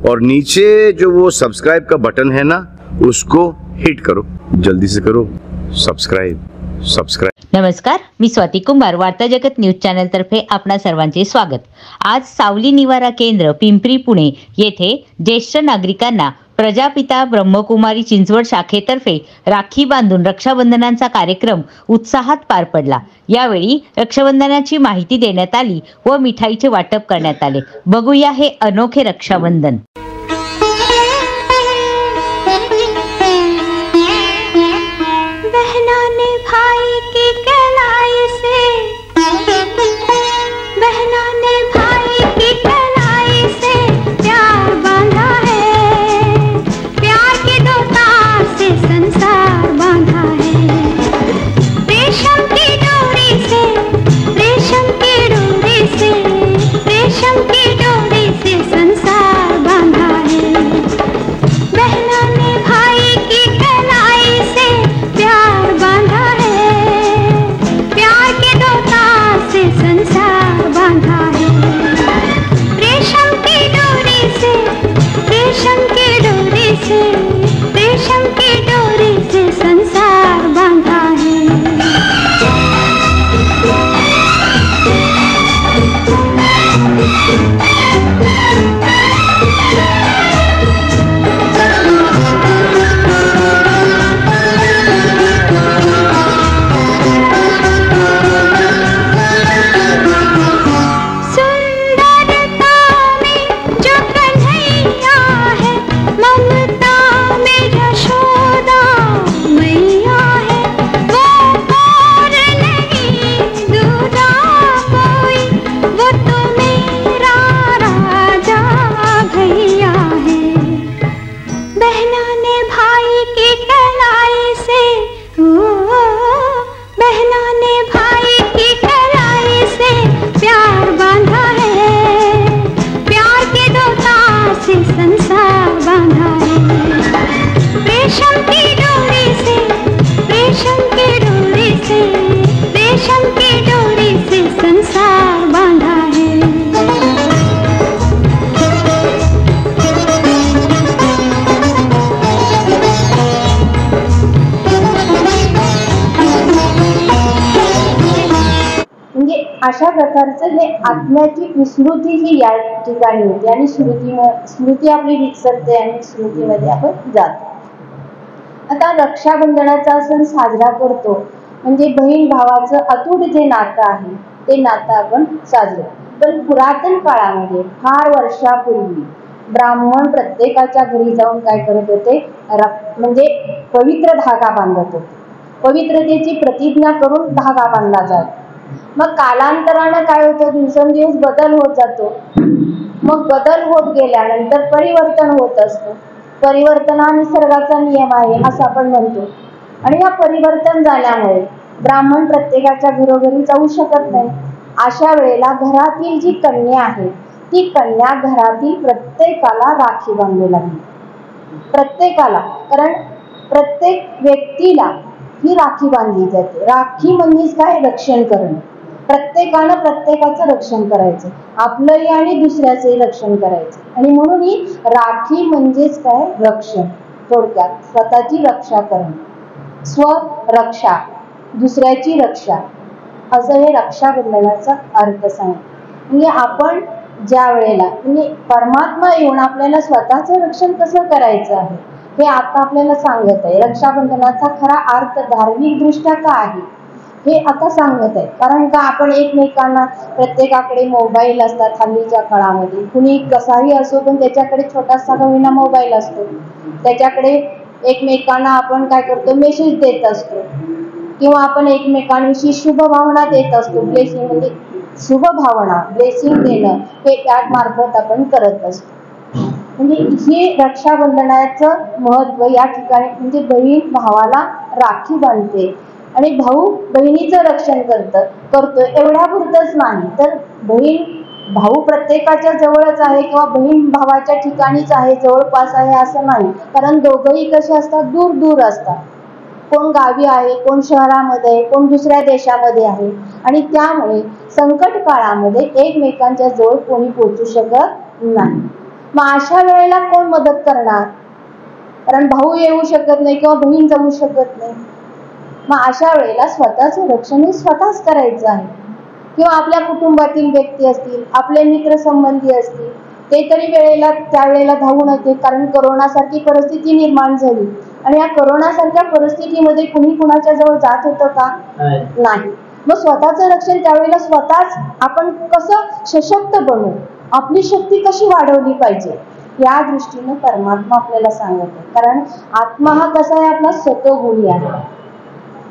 और नीचे जो वो सब्सक्राइब का बटन है ना, उसको हिट करो, जल्दी से करो सब्सक्राइब। नमस्कार, मी स्वाती कुंभार, वार्ता जगत न्यूज चॅनल तर्फे आपणा सर्वांचे स्वागत। आज सावली निवारा केंद्र पिंपरी पुणे येथे ज्येष्ठ नागरिकांना प्रजापिता ब्रह्मकुमारी चिंचवड शाखेतर्फे राखी बांधून रक्षाबंधनाचा कार्यक्रम उत्साहात पार पडला। यावेळी रक्षाबंधनाची माहिती देण्यात आली व मिठाईचे वाटप करण्यात आले। बघूया हे अनोखे रक्षाबंधन। अशा प्रकारचं हे आत्म्याची विस्मृती ही या ठिकाणी होते आणि स्मृती आपली विसरते आणि स्मृतीमध्ये आपण जातो। आता रक्षाबंधनाचा सण साजरा करतो म्हणजे बहीण भावाचं अतूट जे नातं आहे ते नातं आपण साजरे। पण पुरातन काळामध्ये फार वर्षापूर्वी ब्राह्मण प्रत्येकाच्या घरी जाऊन काय करत होते, म्हणजे पवित्र धागा बांधत होते। पवित्रतेची प्रतिज्ञा करून धागा बांधला जातो। मग कालांतराने काय होतं, दिवसेंदिवस बदल होत जातो। मग बदल होत गेल्यानंतर परिवर्तन होत असतं। परिवर्तन हा निसर्गाचा नियम आहे असं आपण म्हणतो। आणि या परिवर्तन झाल्यामुळे ब्राह्मण प्रत्येकाच्या घरोघरी जाऊ शकत नाही। अशा वेळेला घरातील जी कन्या आहे ती कन्या घरातील प्रत्येकाला राखी बांधू लागली। प्रत्येकाला, कारण प्रत्येक व्यक्तीला ही राखी बांधली जाते। राखी म्हणजेच काय, रक्षण करणं। प्रत्येकानं प्रत्येकाचं रक्षण करायचं, आपलंही आणि दुसऱ्याचंही रक्षण करायचं। आणि म्हणून ही राखी म्हणजेच काय, रक्षण। थोडक्यात स्वतःची रक्षा करणं, स्वरक्षा, दुसऱ्याची रक्षा, असं हे रक्षाबंधनाचा अर्थ सांग। म्हणजे आपण ज्या वेळेला म्हणजे परमात्मा येऊन आपल्याला स्वतःचं रक्षण कसं करायचं आहे हे आता आपल्याला सांगत आहे। रक्षाबंधनाचा खरा अर्थ धार्मिक दृष्ट्या काय आहे हे आता सांगत आहे। कारण का आपण एकमेकांना, प्रत्येकाकडे मोबाईल असतात हल्लीच्या काळामध्ये, कुणी कसाही असो पण त्याच्याकडे छोटासा का होईना मोबाईल असतो। त्याच्याकडे एकमेकांना आपण काय करतो, मेसेज देत असतो किंवा आपण एकमेकांविषयी शुभ भावना देत असतो। ब्लेसिंग म्हणजे शुभ भावना, ब्लेसिंग देणं हे त्या मार्फत आपण करत असतो। म्हणजे हे रक्षाबंधनाचं महत्व या ठिकाणी, म्हणजे बहीण भावाला राखी बांधते आणि भाऊ बहिणीचं रक्षण करतोय एवढ्यापुरतंच नाही, तर बहीण भाऊ प्रत्येकाच्या जवळच आहे किंवा बहीण भावाच्या ठिकाणीच आहे, जवळपास आहे असं नाही। कारण दोघंही कसे असतात, दूर दूर असतात। कोण गावी आहे, कोण शहरामध्ये आहे, कोण दुसऱ्या देशामध्ये आहे। आणि त्यामुळे संकट काळामध्ये एकमेकांच्या जवळ कोणी पोहोचू शकत नाही। मग अशा वेळेला कोण मदत करणार? कारण भाऊ येऊ शकत नाही किंवा बहीण जाऊ शकत नाही. मग अशा वेळेला स्वतःचं रक्षण हे स्वतःच करायचं आहे. किंवा आपल्या कुटुंबातील व्यक्ती असतील, आपले मित्रसंबंधी असतील, ते तरी त्यावेळेला धावून येते. कारण करोनासारखी परिस्थिती निर्माण झाली आणि या करोनासारख्या परिस्थितीमध्ये कुणी कुणाच्या जवळ जात होतं का? नाही. मग स्वतःचं रक्षण त्यावेळेला स्वतःच आपण कसं सशक्त बनवू, आपली शक्ती कशी वाढवली पाहिजे, या दृष्टीनं परमात्मा आपल्याला सांगत आहे. कारण आत्मा हा कसा आहे, आपला सतोगुणी आहे,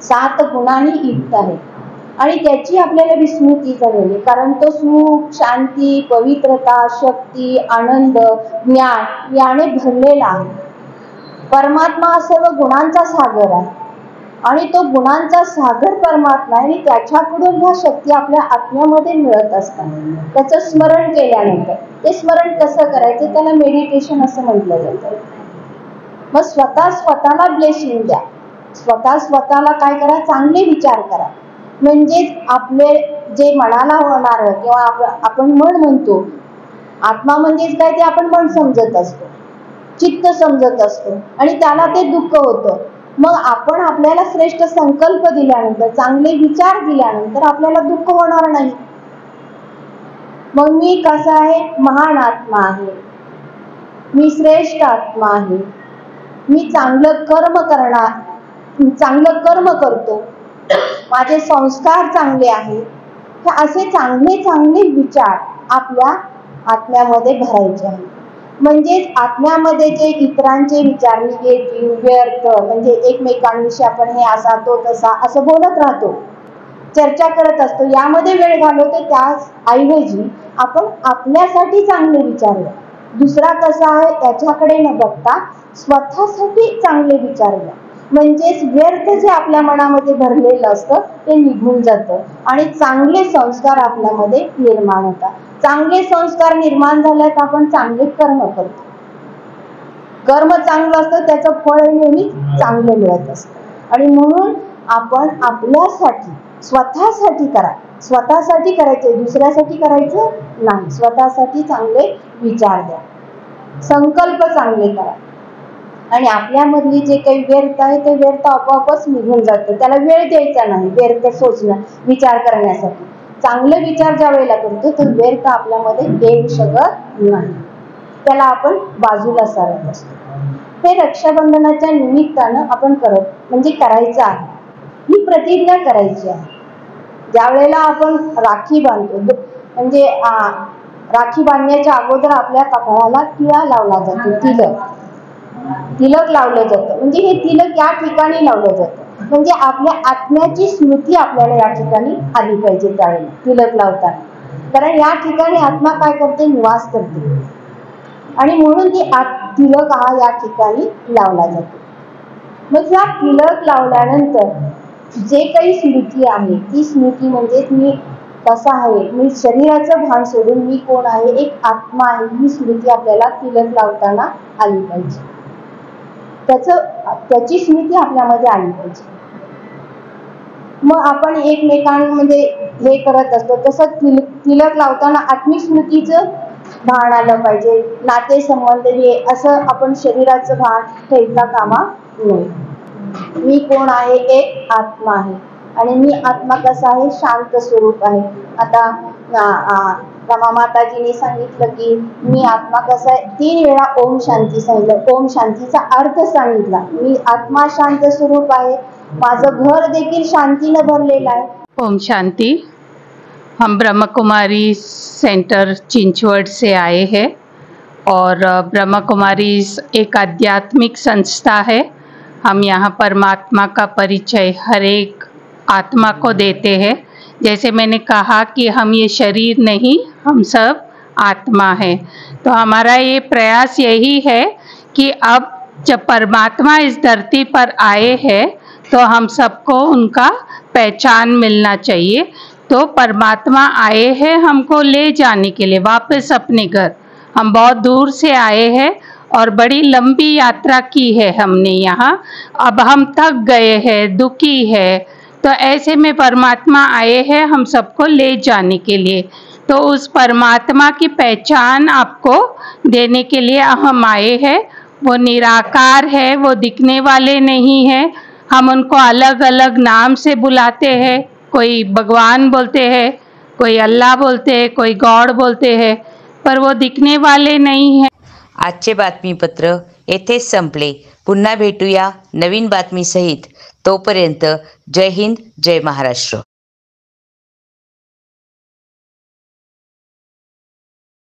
7 गुणांनी युक्त आहे आणि त्याची आपल्याला विस्मृती झालेली. कारण तो सुख, शांती, पवित्रता, शक्ती, आनंद, ज्ञान याने भरलेला आहे. परमात्मा हा सर्व गुणांचा सागर आहे आणि तो गुणांचा सागर परमात्मा आहे आणि त्याच्याकडून ह्या शक्ती आपल्या आत्म्यामध्ये मिळत असतात. त्याचं स्मरण केल्यानंतर, ते स्मरण कसं करायचं, त्याला मेडिटेशन असं म्हटलं जातं. मग स्वतःला ब्लेसिंग द्या, स्वतःला काय करा, चांगले विचार करा. म्हणजेच आपले जे मनाला होणार किंवा आपण मन म्हणतो, आत्मा म्हणजेच काय, ते आपण मन समजत असतो, चित्त समजत असतो आणि त्याला ते दुःख होतं. मग आपण आपल्याला श्रेष्ठ संकल्प दिल्यानंतर, चांगले विचार दिल्यानंतर आपल्याला दुःख होणार नाही. मग मी कसा आहे, महान आत्मा आहे, मी श्रेष्ठ आत्मा आहे, मी चांगलं कर्म करतो, माझे संस्कार चांगले आहेत. असे चांगले विचार आपल्या आत्म्यामध्ये भरायचे आहेत. म्हणजेच आत्म्यामध्ये जे इतरांचे विचार, निगेटिव्ह, व्यर्थ, म्हणजे एकमेकांविषयी आपण हे असा तो तसा असं बोलत राहतो, चर्चा करत असतो, यामध्ये वेळ घालवतो. त्याऐवजी आपण आपल्यासाठी चांगले विचारूया. दुसरा कसा आहे त्याच्याकडे न बघता स्वतःसाठी चांगले विचारूया. म्हणजेच व्यर्थ जे आपल्या मनामध्ये भरलेलं असतं ते निघून जातं आणि चांगले संस्कार आपल्यामध्ये निर्माण होतात. चांगले संस्कार निर्माण झाल्यात, आपण चांगले कर्म करतो. कर्म चांगलं असतं, त्याचं फळ नेहमी चांगलं मिळत असतं. आणि म्हणून आपण आपल्यासाठी, स्वतःसाठी करा. स्वतःसाठी करायचे, दुसऱ्यासाठी करायचं नाही. स्वतःसाठी चांगले विचार द्या, संकल्प चांगले करा आणि आपल्यामधली जे काही व्यर्थ आहे ते व्यर्थ आपोआपच निघून जातं. त्याला वेळ द्यायचा नाही व्यर्थ सोचणं, विचार करण्यासाठी. चांगले विचार ज्या वेळेला करतो तो व्यर्थ आपल्यामध्ये येऊ शकत नाही, त्याला आपण बाजूला सारत असतो. हे रक्षाबंधनाच्या निमित्तानं आपण करायचं आहे, ही प्रतिज्ञा करायची आहे. ज्या वेळेला आपण राखी बांधतो, म्हणजे राखी बांधण्याच्या अगोदर आपल्या कपाळाला टिळा लावला जातो, तिलक लावलं जातं. म्हणजे हे तिलक या ठिकाणी लावलं जातं, म्हणजे आपल्या आत्म्याची स्मृती आपल्याला या ठिकाणी आली पाहिजे त्यावेळेला तिलक लावताना. कारण या ठिकाणी आत्मा काय करते, निवास करते आणि म्हणून ती तिलक हा या ठिकाणी लावला जातो. मग या तिलक लावल्यानंतर जे काही स्मृती आहे ती स्मृती म्हणजे मी कसा आहे, मी शरीराचं भान सोडून मी कोण आहे, एक आत्मा आहे, ही स्मृती आपल्याला तिलक लावताना आली पाहिजे. त्याची स्मृती आपल्यामध्ये आली पाहिजे. मग आपण एकमेकांमध्ये हे करत असतो तसं तिलक लावताना आत्मिक स्मृतीचं भान आलं पाहिजे. नातेसंबंध हे असं आपण शरीराचं भान ठेवता कामा नये. मी कोण आहे, एक आत्मा आहे आणि मी आत्मा कसा आहे, शांत स्वरूप आहे. आता रमा माताजीने सांगितलं की मी आत्मा कसा आहे, 3 वेळा ओम शांती सांगितलं, ओम शांतीचा अर्थ सांगितला. मी आत्मा शांत स्वरूप आहे, माझं घर देखील शांतीनं भरलेलं आहे. ओम शांति। हम ब्रह्म कुमारी सेंटर चिंचवड से आए हैं और ब्रह्म कुमारी एक आध्यात्मिक संस्था है। हम यहाँ परमात्मा का परिचय हर एक आत्मा को देते हैं। जैसे मैंने कहा कि हम ये शरीर नहीं, हम सब आत्मा है। तो हमारा ये प्रयास यही है कि अब जब परमात्मा इस धरती पर आए हैं तो हम सबको उनका पहचान मिलना चाहिए। तो परमात्मा आए हैं हमको ले जाने के लिए वापस अपने घर। हम बहुत दूर से आए हैं और बड़ी लंबी यात्रा की है हमने यहाँ। अब हम थक गए हैं, दुखी है, तो ऐसे में परमात्मा आए हैं हम सबको ले जाने के लिए। तो उस परमात्मा की पहचान आपको देने के लिए हम आए हैं। वो निराकार है, वो दिखने वाले नहीं है। हम उनको अलग अलग नाम से बुलाते हैं, कोई भगवान बोलते हैं, कोई अल्लाह बोलते हैं, कोई गॉड बोलते हैं, पर वो दिखने वाले नहीं है। आजचे बातमीपत्र येथेच संपले. पुन्हा भेटूया नवीन बातमीसहित. तोपर्यंत जय हिंद, जय महाराष्ट्र.